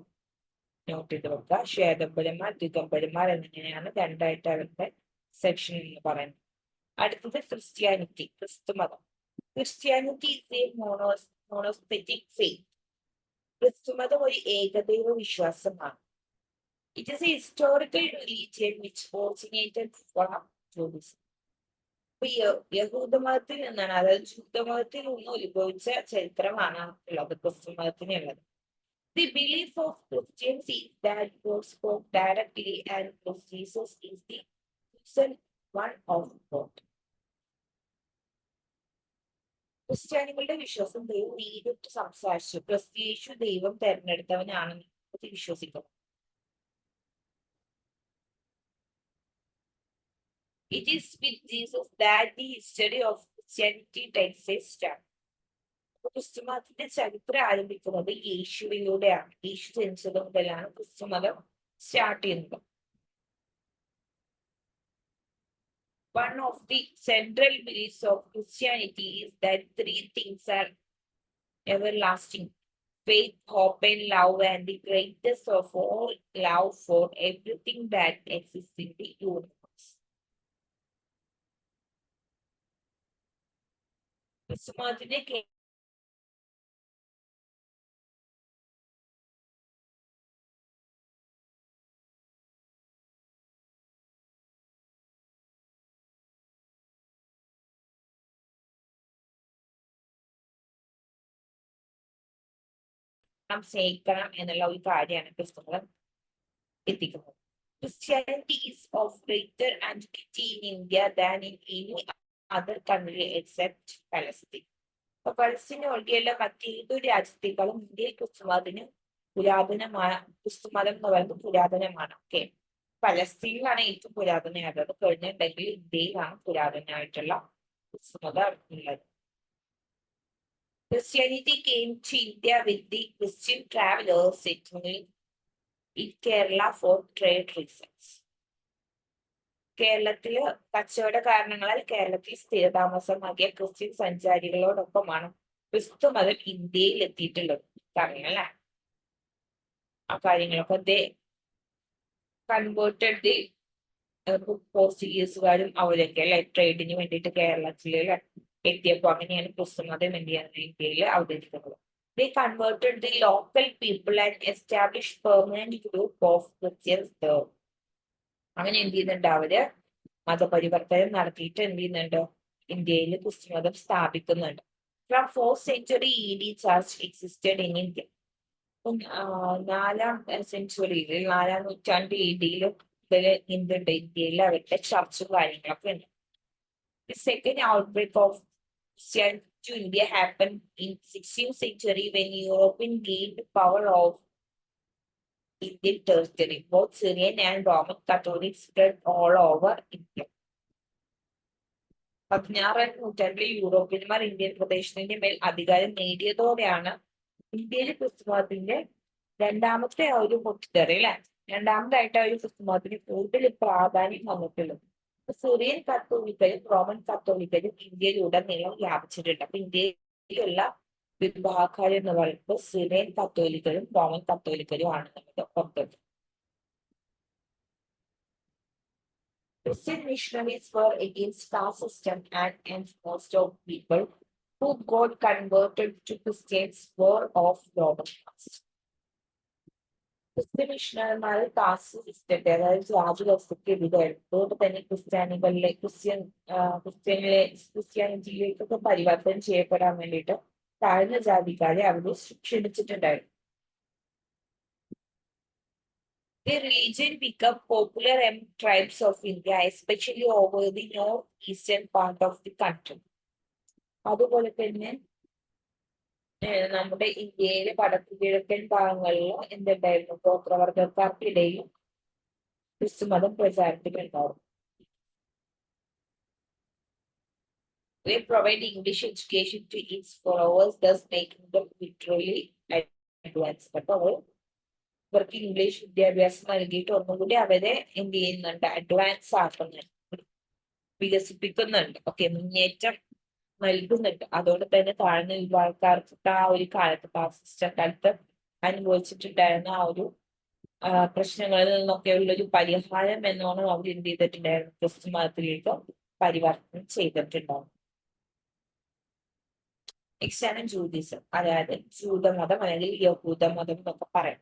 നോട്ട് ചെയ്ത് വെക്കുക. ശ്വേതംബരന്മാർ, ദിഗംബരന്മാർ എന്നിങ്ങനെയാണ് 2ആയിട്ട് അവരുടെ സെക്ഷൻ എന്ന് പറയുന്നത്. അടുത്തത് ക്രിസ്ത്യാനിറ്റി, ക്രിസ്തുമതം. Christianity is a monotheistic faith. ക്രിസ്തുമതം ഒരു ഏകദൈവ വിശ്വാസമാണ്. It is a historical religion which originated from Judaism. യഹൂദമതത്തിൽ നിന്നാണ്, അതായത് ജൂതമതത്തിൽ നിന്ന് ഉത്ഭവിച്ച ചരിത്രമാണ് ഉള്ളത് ക്രിസ്തുമതത്തിനുള്ളത്. The belief of Christians is that God spoke directly and Jesus is the chosen one of God. ക്രിസ്ത്യാനികളുടെ വിശ്വാസം ദൈവം നേരിട്ട് സംസാരിച്ചു, ക്രിസ്തു ദൈവം തെരഞ്ഞെടുത്തവനാണെന്ന് വിശ്വസിക്കുന്നു. It is with Jesus that the history of Christianity takes a start. ക്രിസ്തുമതത്തിന്റെ ചരിത്രം ആരംഭിക്കുന്നത് യേശുവിലൂടെയാണ്. യേശു ജനിച്ചത് മുതലാണ് ക്രിസ്തുമതം സ്റ്റാർട്ട് ചെയ്യുന്നത്. One of the central beliefs of Christianity is that 3 things are everlasting: faith, hope, and love, and the greatest of all, love for everything that exists in the universe. ക്രിസ്തുമതത്തിന്റെ സ്നേഹിക്കണം എന്നുള്ള ഒരു കാര്യമാണ് ക്രിസ്തുമതം എത്തിക്കുന്നത്. Christianity is of greater antiquity in India than in any other country except Palestine. അപ്പൊ പലസ്തീൻ ഒഴികെയുള്ള മറ്റേതൊരു രാജ്യത്തേക്കാളും ഇന്ത്യയിൽ ക്രിസ്തുമതത്തിന് ക്രിസ്തുമതം എന്ന് പറയുന്നത് പുരാതനമാണ്. ഓക്കെ, പലസ്തീനിലാണ് ഏറ്റവും പുരാതനമായത്. അത് കഴിഞ്ഞിട്ടുണ്ടെങ്കിൽ ഇന്ത്യയിലാണ് പുരാതനമായിട്ടുള്ള ക്രിസ്തുമതം ഉള്ളത്. Christianity came to India with the Christian travelers settling in Kerala for trade reasons. കേരളത്തില് കച്ചവട കാരണങ്ങളാൽ കേരളത്തിൽ സ്ഥിരതാമസമാക്കിയ ക്രിസ്ത്യൻ സഞ്ചാരികളോടൊപ്പമാണ് ക്രിസ്തു മതം ഇന്ത്യയിൽ എത്തിയിട്ടുള്ളത്. അറിയാം ആ കാര്യങ്ങളൊക്കെ ദേ കൺവേർട്ടഡ് ദി പോർച്ചുഗീസുകാരും അവരൊക്കെ അല്ലെ ട്രേഡിന് വേണ്ടിയിട്ട് കേരളത്തിൽ എത്തിയപ്പോ അങ്ങനെയാണ് ക്രിസ്തു മതം ഇന്ത്യയിൽ അവതരിക്കുന്നത്. They converted the local people and established permanent group of Christians there. അങ്ങനെ എന്ത് ചെയ്യുന്നുണ്ട്? അവര് മതപരിവർത്തനം നടത്തിയിട്ട് എന്ത് ചെയ്യുന്നുണ്ട്? ഇന്ത്യയിൽ ക്രിസ്തുമതം സ്ഥാപിക്കുന്നുണ്ട്. From 4th century ED church existed in India. 4ാം സെഞ്ചുറിയിൽ 4ാം നൂറ്റാണ്ട് ED-യിൽ എന്തുണ്ട്? ഇന്ത്യയിൽ അവരുടെ ചർച്ചും കാര്യങ്ങളൊക്കെ ഉണ്ട്. The second outbreak of Christianity to India happened in 16th century when European gained power of Indian territory. Both Syrian and Roman Catholics spread all over India. 16ാം നൂറ്റാണ്ടിൽ യൂറോപ്യന്മാർ ഇന്ത്യൻ പ്രദേശത്തിന്റെ മേൽ അധികാരം നേടിയതോടെയാണ് ഇന്ത്യയിൽ ക്രിസ്തുമതത്തിന്റെ രണ്ടാമത്തെ ആ ഒരു പൊട്ടിത്തെറി അല്ലെ, രണ്ടാമതായിട്ട് ആ ഒരു ക്രിസ്തുമതത്തിന് കൂടുതൽ പ്രാധാന്യം വന്നിട്ടുള്ളത്. സിറിയൻ കത്തോലിക്കരും റോമൻ കത്തോലിക്കരും ഇന്ത്യയിലുടനീളം വ്യാപിച്ചിട്ടുണ്ട്. അപ്പൊ ഇന്ത്യയിലുള്ള വിഭാഗക്കാർ എന്ന് പറയുമ്പോൾ സിറിയൻ കത്തോലിക്കരും റോമൻ കത്തോലിക്കരും ആണ് നമ്മുടെ പുറത്തുള്ളത്. Christian missionaries were against caste system and most of people who got converted to Christians were of lower caste. Christian മിഷണറിമാർ കാസ്റ്റ് സിസ്റ്റത്തെ അതായത് ജാതി വ്യവസ്ഥയ്ക്ക് എതിരായിരുന്നു. അതുകൊണ്ട് തന്നെ ക്രിസ്ത്യാനിറ്റിയിലേക്കൊക്കെ പരിവർത്തനം ചെയ്യപ്പെടാൻ വേണ്ടിയിട്ട് താഴ്ന്ന ജാതിക്കാരെ അവര് ക്ഷണിച്ചിട്ടുണ്ടായിരുന്നു. The religion became popular among tribes of India, especially over the northeastern part of the country. അതുപോലെ തന്നെ നമ്മുടെ ഇന്ത്യയിലെ വടക്കു കിഴക്കൻ ഭാഗങ്ങളിൽ എന്തുണ്ടായിരുന്നു? ഗോത്രവർഗക്കാർക്കിടയിൽ ക്രിസ്തുമതം പ്രചാരത്തിലുണ്ടാവും. They provide English education to its followers, thus making them literally advanced. അപ്പോൾ ഇവർക്ക് ഇംഗ്ലീഷ് വിദ്യാഭ്യാസം നൽകിയിട്ട് ഒന്നുകൂടി അവരെ എന്ത് ചെയ്യുന്നുണ്ട്? അഡ്വാൻസ് ആക്കുന്നുണ്ട്, വികസിപ്പിക്കുന്നുണ്ട്. ഓക്കെ, മുന്നേറ്റം നൽകുന്നുണ്ട്. അതുകൊണ്ട് തന്നെ താഴ്ന്ന വിഭാഗക്കാർക്ക് ആ ഒരു കാലത്ത് ഫാസിസ്റ്റ് കാലത്ത് അനുഭവിച്ചിട്ടുണ്ടായിരുന്ന ആ ഒരു പ്രശ്നങ്ങളിൽ നിന്നൊക്കെ ഉള്ളൊരു പരിഹാരം എന്നോണം അവർ എന്ത് ചെയ്തിട്ടുണ്ടായിരുന്നു? ക്രിസ്തു മതത്തിലേക്ക് പരിവർത്തനം ചെയ്തിട്ടുണ്ടാവും. നെക്സ്റ്റ് ആണ് ജൂഡിസം, അതായത് ജൂതമതം അല്ലെങ്കിൽ യഹൂദമതം എന്നൊക്കെ പറയാം.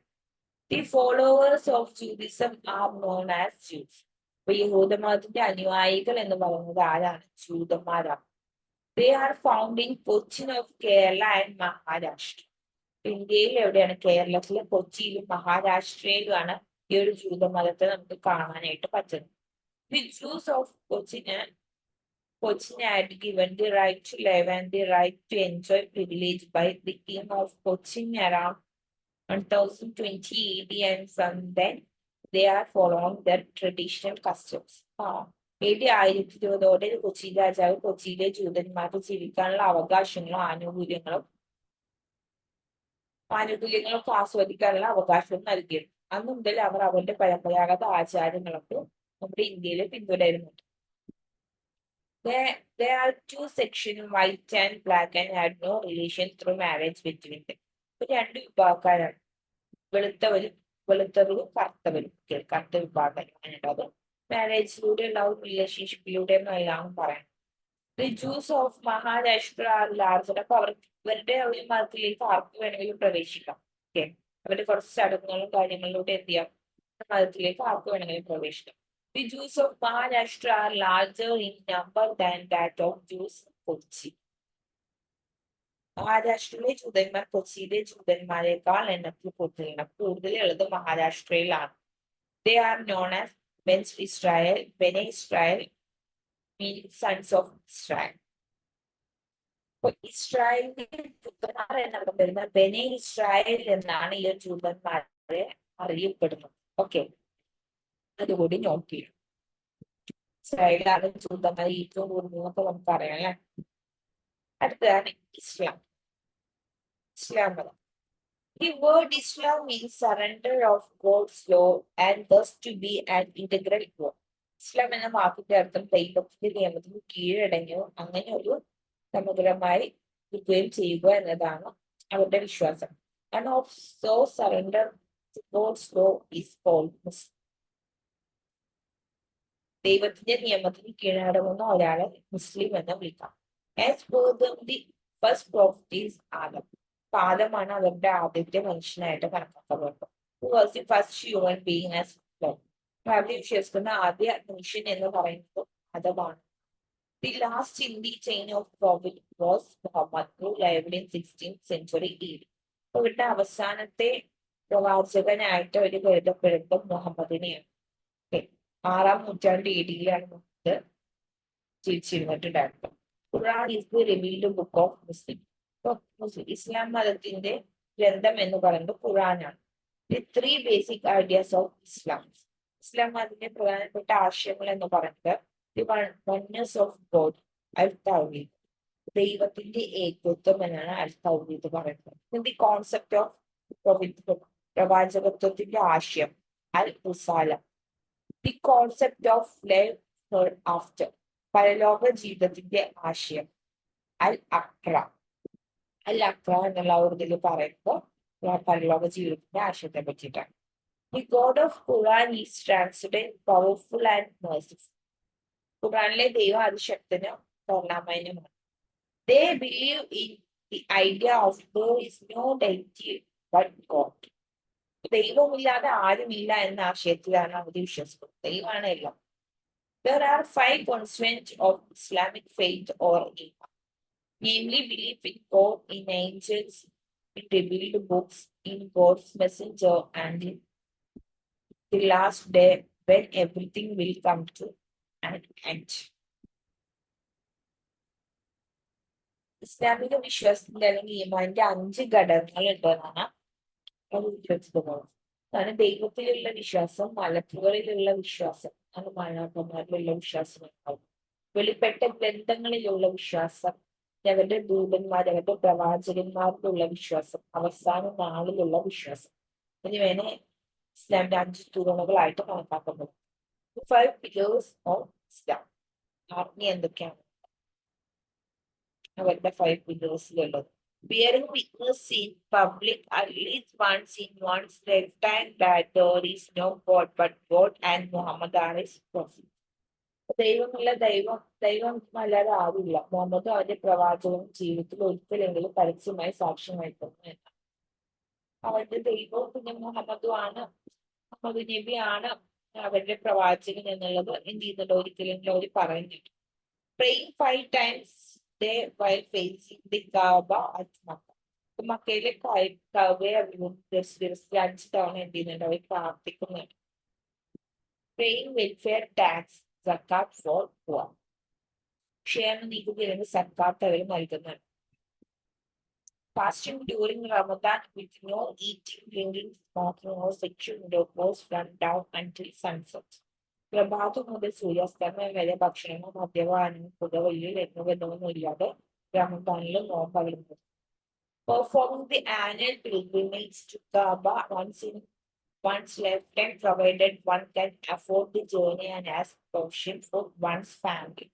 The followers of Judaism are known as Jews. അപ്പൊ യഹൂദമതത്തിന്റെ അനുയായികൾ എന്ന് പറയുന്നത് ആരാണ്? ജൂതന്മാരാണ്. They are found in Cochin of Kerala and Maharashtra. ഇന്ത്യയിൽ എവിടെയാണ്? കേരളത്തിലെ കൊച്ചിയിലും മഹാരാഷ്ട്രയിലുമാണ് ഈ ഒരു ജൂതമതത്തെ നമുക്ക് കാണാനായിട്ട് പറ്റുന്നത്. The Jews of Cochin had given the right to live and the right to enjoy privilege by the king of Cochin around 1020 AD, and from then they are following their traditional customs. AD 1020 Kochi രാജാവ് കൊച്ചിയിലെ ജൂതന്മാർക്ക് ജീവിക്കാനുള്ള അവകാശങ്ങളും ആനുകൂല്യങ്ങളും ആസ്വദിക്കാനുള്ള അവകാശവും നൽകിയിരുന്നു. അന്ന് മുതൽ അവർ അവരുടെ പരമ്പരാഗത ആചാരങ്ങളൊക്കെ നമ്മുടെ ഇന്ത്യയിൽ പിന്തുടരുന്നുണ്ട്. There are two sections, white and black, and had no relation through marriage between them. രണ്ട് വിഭാഗക്കാരാണ്, വെളുത്തവരും കറുത്തവരും. കറുത്ത വിഭാഗം അത് മാരേജിലൂടെ ഉണ്ടാവും, റിലേഷൻഷിപ്പിലൂടെ എല്ലാം പറയാം. The Jews of Maharashtra are larger. അപ്പൊ ഇവരുടെ ഒരു മതത്തിലേക്ക് ആർക്ക് വേണമെങ്കിലും പ്രവേശിക്കാം. ഓക്കെ, അവരുടെ കുറച്ച് ചടങ്ങുകളും കാര്യങ്ങളിലൂടെ എന്ത് ചെയ്യാം? മതത്തിലേക്ക് ആർക്ക് വേണമെങ്കിലും പ്രവേശിക്കാം. The Jews of Maharashtra are larger in number than that of Jews of Kochi. മഹാരാഷ്ട്രയിലെ ജൂതന്മാർ കൊച്ചിയിലെ ജൂതന്മാരെക്കാൾ എണ്ണത്തിൽ കൂടുതലുള്ളത് മഹാരാഷ്ട്രയിലാണ്. They are known as Ben Israel. Bene Israel meaning sons of Israel. അപ്പൊ ഇസ്രായേലിന്റെ ജൂതന്മാർ എന്നവിടെ വരുന്ന ബെനെ ഇസ്രായേൽ എന്നാണ് ഈ ജൂതന്മാരെ അറിയപ്പെടുന്നത്. ഓക്കെ, അതുകൂടി നോട്ട് ചെയ്യും. ഇസ്രായേലാണ് ജൂതന്മാർ ഏറ്റവും കൂടുതലൊക്കെ നമുക്കറിയാം അല്ലെ. അടുത്തതാണ് ഇസ്ലാം. ഇസ്ലാം മതം. The word Islam means surrender of God's law and thus to be an integral God. ഇസ്ലാം എന്ന വാക്കിന്റെ അർത്ഥം ദൈവത്തിന്റെ നിയമത്തിന് കീഴടങ്ങുകയോ അങ്ങനെ ഒരു സമഗ്രമായി ഇരിക്കുകയും ചെയ്യുക എന്നതാണ് അവരുടെ വിശ്വാസം. And of so surrender to God's law is called Muslim. ദൈവത്തിന്റെ നിയമത്തിന് കീഴടങ്ങുന്ന ഒരാളെ മുസ്ലിം എന്ന് വിളിക്കാം. As per them, the first prophet is Adam. ആദമാണ് അവരുടെ ആദ്യത്തെ മനുഷ്യനായിട്ട് കണക്കാക്കപ്പെട്ടു. Who was the first human being as well? അവരെ വിശ്വസിക്കുന്ന ആദ്യ മനുഷ്യൻ എന്ന് പറയുന്നത് ആദമാണ്. The last in the chain of prophet was Muhammad, who lived in 16th century AD. അവരുടെ അവസാനത്തെ പ്രവാചകനായിട്ട് അവർ കരുതപ്പെടുന്നത് മുഹമ്മദിനെയാണ്. 6ാം നൂറ്റാണ്ട് AD-യിലാണ് മുഹമ്മദ് ജീവിച്ചിരുന്നിട്ടുണ്ടായിരുന്നത്. ഖുർആൻ is the revealed book of Muslim. ഇസ്ലാം മതത്തിന്റെ ഗ്രന്ഥം എന്ന് പറയുന്നത് ഖുർആനാണ്. The 3 basic ideas of Islam. ഇസ്ലാം മതത്തിന്റെ പ്രധാനപ്പെട്ട ആശയങ്ങൾ എന്ന് പറയുന്നത് the oneness of God, al-Tawhid. ദൈവത്തിന്റെ ഏകത്വം എന്നാണ് al-Tawhid പറയുന്നത്. The concept of പ്രവാചകത്വത്തിന്റെ ആശയം al-Risala. The concept of life hereafter. പരലോക ജീവിതത്തിന്റെ ആശയം al-Akhira. അൽ-അഖ്റ എന്നുള്ള ഇതിൽ പറയുമ്പോൾ പരലോക ജീവിതത്തിന്റെ ആശയത്തെ പറ്റിയിട്ടാണ്. The God of Quran is translated powerful and merciful. ഖുറാനിലെ ദൈവം അതിശക്തനും കരുണാമയനുമാണ്. They believe in the idea of there is no deity but God. ദൈവമില്ലാതെ ആരുമില്ല എന്ന ആശയത്തിലാണ് അവർ വിശ്വസിക്കുന്നത്. ദൈവമാണ് എല്ലാം. There are 5 constituents of Islamic faith or Iman. Namely, belief in God, in angels, in revealed books, in God's messenger, and in the last day when everything will come to an end. ഇസ്ലാമിക വിശ്വാസത്തിന്റെ അല്ലെങ്കിൽ ഈമാന്റെ 5 ഘടകങ്ങൾ ഉണ്ടെന്നാണ് അത് വിശ്വസിക്കുന്നത്. അതാണ് ദൈവത്തിലുള്ള വിശ്വാസം, മലക്കുകളിലുള്ള വിശ്വാസം, അത് മാലാഖമാരിലുള്ള വിശ്വാസം, വെളിപ്പെട്ട ഗ്രന്ഥങ്ങളിലുള്ള വിശ്വാസം, അവരുടെ ദൂതന്മാർ, അവരുടെ പ്രവാചകന്മാരിലുള്ള വിശ്വാസം, അവസാന നാളിലുള്ള വിശ്വാസം എന്നിവനെ ഇസ്ലാമിന്റെ 5 തൂണുകളായിട്ട് കണക്കാക്കുന്നത്. 5 pillars of Islam. ആർമി എന്തൊക്കെയാണ് അവരുടെ 5 pillars-ലുള്ളത്? Bearing witness in public at least once in one's lifetime that there is no God but God and Muhammad is prophet. ദൈവം അല്ലാതെ ആവില്ല. മുഹമ്മദ് അവന്റെ പ്രവാചകനും ജീവിതത്തിൽ ഒരിക്കലെങ്കിലും പരസ്യമായി സാക്ഷ്യം വഹിക്കുന്നു എന്ന്. അവരുടെ ദൈവവും പിന്നെ മുഹമ്മദ് നബിയാണ് അവരുടെ പ്രവാചകൻ എന്നുള്ളത് എന്ത് ചെയ്യുന്നുണ്ട്, ഒരിക്കലെങ്കിലും അവർ പറയുന്നുണ്ട്. Praying 5 times day while facing the Kaaba at Makkah. മക്കയിലെ കഅബയെ ദിവസം 5 തവണ എന്ത് ചെയ്യുന്നുണ്ട്, അവർ പ്രാർത്ഥിക്കുന്നുണ്ട്. Praying welfare tax zakat for poor. ക്ഷേമ നികുതി അല്ലെങ്കിൽ സക്കാത്ത് അവർ നൽകുന്നുണ്ട്. Fasting during Ramadan with no eating, drinking, smoking or sexual intercourse from dawn until sunset. പ്രഭാതം മുതൽ സൂര്യാസ്തമയം വരെ ഭക്ഷണമോ മദ്യപാനമോ പുകവലിയോ എന്നിവയൊന്നും ഇല്ലാതെ റമദാനിൽ നോമ്പകലുന്നത്. Performing the annual pilgrimage to Kaaba once in one's lifetime, provided one can afford the journey and has provision for one's family.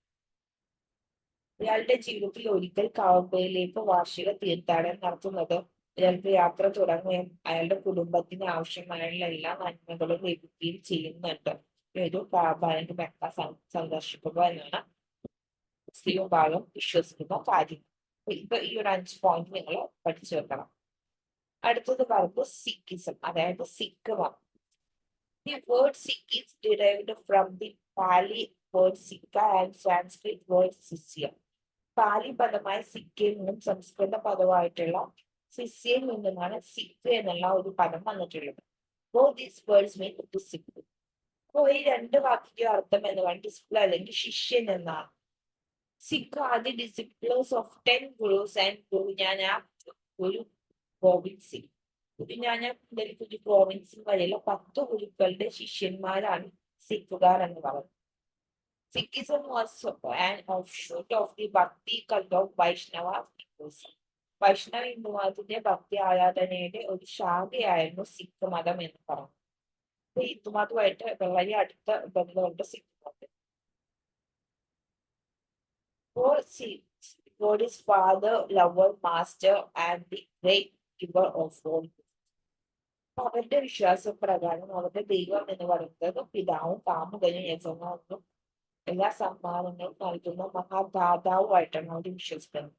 ഇയാളുടെ ജീവിതത്തിൽ ഒരിക്കൽ കാബയിലേക്ക് വാർഷിക തീർത്ഥാടനം നടത്തുന്നത് ഇയാൾക്ക് യാത്ര തുടങ്ങുകയും അയാളുടെ കുടുംബത്തിന് ആവശ്യമായ എല്ലാ നന്മകളും ലഭിക്കുകയും ചെയ്യുന്നുണ്ട്. ഒരു കാബാലിന്റെ മെക്ക സന്ദർശിക്കുക എന്നാണ് മുസ്ലിം വിഭാഗം വിശ്വസിക്കുന്ന കാര്യം. ഇപ്പൊ ഈ ഒരു 5 പോയിന്റ് നിങ്ങൾ പഠിച്ചു വെക്കണം. അടുത്തത് പറയുന്നത് സിഖിസം, അതായത് സിഖ് മതം. The word Sikh is derived from the Pali word Sikha and Sanskrit word Sisya. പാലി പദമായ സിക്കയിൽ നിന്നും സംസ്കൃത പദമായിട്ടുള്ള സിസ്യയിൽ നിന്നുമാണ് സിഖ് എന്നുള്ള ഒരു പദം വന്നിട്ടുള്ളത്. Both these words mean to seek. അപ്പൊ ഈ രണ്ട് വാക്കിന്റെ അർത്ഥം എന്ന് പറയുന്നത് ഡിസിപ്ലിൻ അല്ലെങ്കിൽ ശിഷ്യൻ എന്നാണ്. Sikh are the disciplines of 10 gurus and Guru Gobind Singh. Guru Nanak മുതൽ ഗുരു ഗോവിന്ദ് സിംഗ് വരെയുള്ള 10 ഗുരുക്കളുടെ ശിഷ്യന്മാരാണ് സിഖുകാർ എന്ന് പറയുന്നത്. Sikhism was an offshoot of the Bhakti cult of Vaishnava Hinduism. വൈഷ്ണവ ഹിന്ദുമതത്തിന്റെ ഭക്തി ആരാധനയുടെ ഒരു ശാഖയായിരുന്നു സിഖ് മതം എന്ന് പറയുന്നത്. ഹിന്ദുമതമായിട്ട് വളരെ അടുത്ത ബന്ധമുണ്ട് സിഖ് മതം. God is father, lover, master and the great giver of all. അവരുടെ വിശ്വാസപ്രകാരം അവരുടെ ദൈവം എന്ന് പറയുന്നത് പിതാവും കാമുകനും യജമാനും എല്ലാ സമ്മാനങ്ങളും നൽകുന്ന മഹാദാതാവുമായിട്ടാണ് അവർ വിശ്വസിക്കുന്നത്.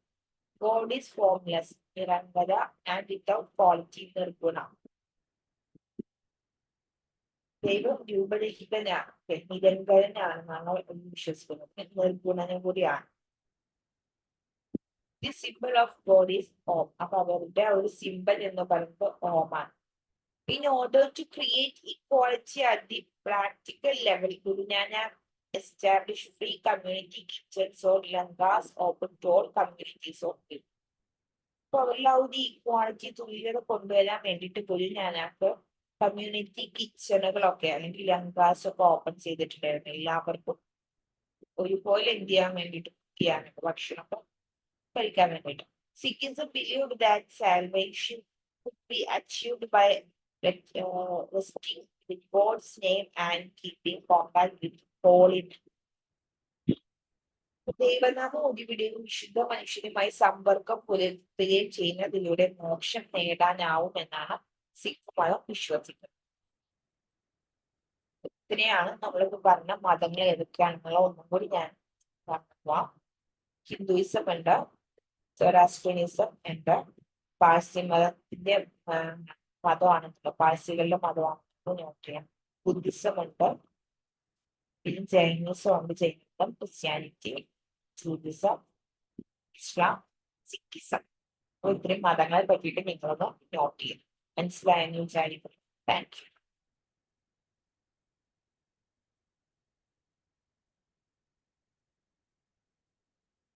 ഗോഡ് ഈസ് ഫോംലെസ്, നിരന്തര ആൻഡ് വിത്തൗട്ട് ക്വാളിറ്റി, നിർഗുണ. ദൈവം രൂപരഹിതനാണ്, നിരന്തരനാണെന്നാണ് അവർ വിശ്വസിക്കുന്നത്, നിർഗുണനും കൂടിയാണ്. The simple of God is Om. അപ്പൊ അവരുടെ ഒരു സിമ്പിൾ എന്ന് പറയുന്നത് ഓമാണ്. In order to create equality at the practical level, Guru Nanak established free community kitchens or langas open to all communities of people. അപ്പൊ അവരുടെ ഒരു ഇക്വാളിറ്റി തുല്യത കൊണ്ടുവരാൻ വേണ്ടിയിട്ട് ഗുരു നാനാക്ക് കമ്മ്യൂണിറ്റി കിച്ചണുകളൊക്കെ അല്ലെങ്കിൽ ലങ്കാസ് ഒക്കെ ഓപ്പൺ ചെയ്തിട്ടുണ്ടായിരുന്നു. എല്ലാവർക്കും ഒരുപോലെ എന്ത് ചെയ്യാൻ വേണ്ടിയിട്ട് ചെയ്യാനുണ്ട്, ഭക്ഷണം കഴിക്കാൻ വേണ്ടിയിട്ട്. Sikhism believed that salvation could be achieved by resting with God's name and keeping contact with holiness. ദൈവനാമം ഒടിവിടുകയും വിശുദ്ധ മനുഷ്യനുമായി സമ്പർക്കം പുലർത്തുകയും ചെയ്യുന്നതിലൂടെ മോക്ഷം നേടാനാവും എന്നാണ് സിഖ് മതം വിശ്വസിക്കുന്നത്. ഇത്രയാണ് നമ്മളിപ്പോ പറഞ്ഞ മതങ്ങൾ ഏതൊക്കെയാണെന്നുള്ള ഒന്നും കൂടി ഞാൻ പറഞ്ഞ. ഹിന്ദുയിസം ഉണ്ട്, സൊറാസ്ട്രിയനിസം ഉണ്ട്, പാഴ്സി മതത്തിന്റെ മതമാണെന്നുള്ള പാഴ്സികളുടെ മതമാണെന്ന് നോട്ട് ചെയ്യാം. ബുദ്ധിസം ഉണ്ട്, പിന്നെ ജൈനിസം ഉണ്ട്, ജൈനിസം, ക്രിസ്ത്യാനിറ്റി, ജൂഡിസം, ഇസ്ലാം, സിഖിസം. ഇത്രയും മതങ്ങളെ പറ്റിയിട്ട് നിങ്ങളൊന്ന് നോട്ട് ചെയ്യും. മനസ്സിലായെന്ന് വിചാരിക്കുന്നു. Thank you.